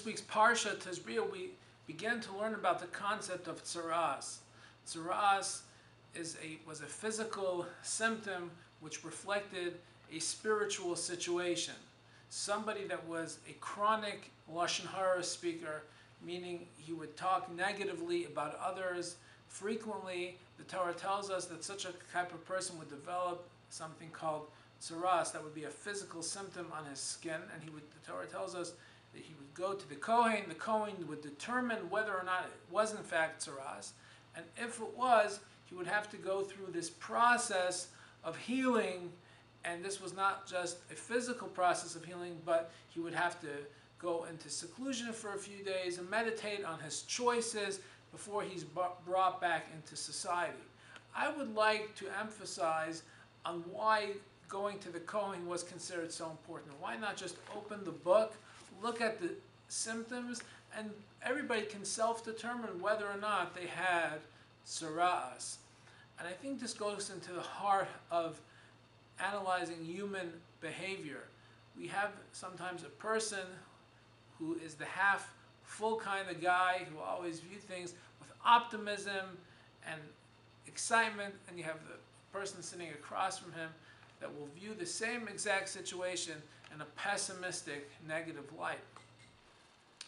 this week's parsha, Tazria, we began to learn about the concept of tzaras. Tzaras was a physical symptom which reflected a spiritual situation. Somebody that was a chronic lashon hara speaker, meaning he would talk negatively about others frequently. The Torah tells us that such a type of person would develop something called tzaras, that would be a physical symptom on his skin, and the Torah tells us that he would go to the Kohen would determine whether or not it was in fact tzaras, and if it was, he would have to go through this process of healing, and this was not just a physical process of healing, but he would have to go into seclusion for a few days and meditate on his choices before he's brought back into society. I would like to emphasize on why going to the Kohen was considered so important. Why not just open the book, look at the symptoms, and everybody can self-determine whether or not they had tzaras. And I think this goes into the heart of analyzing human behavior. We have sometimes a person who is the half-full kind of guy who always views things with optimism and excitement, and you have the person sitting across from him that will view the same exact situation in a pessimistic, negative light.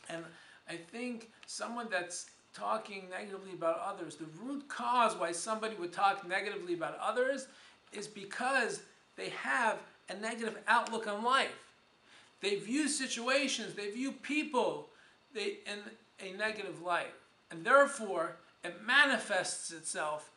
And I think someone that's talking negatively about others, the root cause why somebody would talk negatively about others is because they have a negative outlook on life. They view situations, they view people in a negative light. And therefore, it manifests itself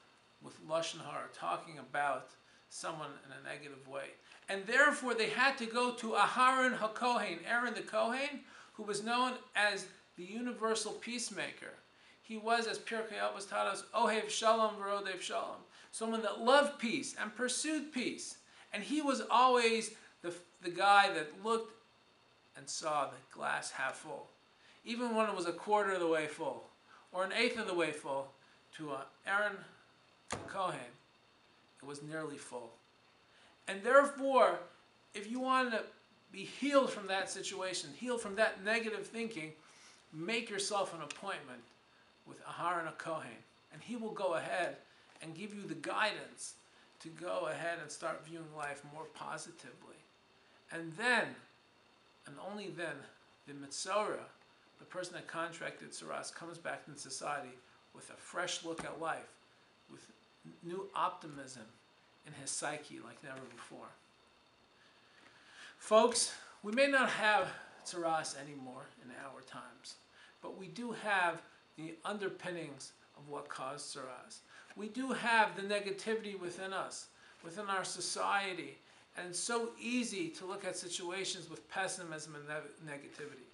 with lashon hara, talking about someone in a negative way. And therefore, they had to go to Aaron HaKohen, Aaron the Kohen, who was known as the universal peacemaker. He was, as Pirkei Avos taught us, Ohev Shalom v'Rodev Shalom, someone that loved peace and pursued peace. And he was always the guy that looked and saw the glass half full. Even when it was a quarter of the way full, or an eighth of the way full, to Aaron the Kohen, it was nearly full. And therefore, if you want to be healed from that situation, healed from that negative thinking, make yourself an appointment with Aaron HaKohen, and he will go ahead and give you the guidance to go ahead and start viewing life more positively. And then, and only then, the Metzora, the person that contracted tzaras, comes back in society with a fresh look at life, with new optimism in his psyche like never before. Folks, we may not have tzaras anymore in our times, but we do have the underpinnings of what caused tzaras. We do have the negativity within us, within our society, and it's so easy to look at situations with pessimism and negativity.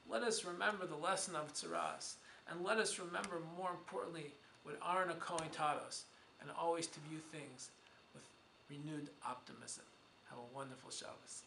Let us remember the lesson of tzaras, and let us remember, more importantly, what Aaron HaKohen taught us, and always to view things with renewed optimism. Have a wonderful Shabbos.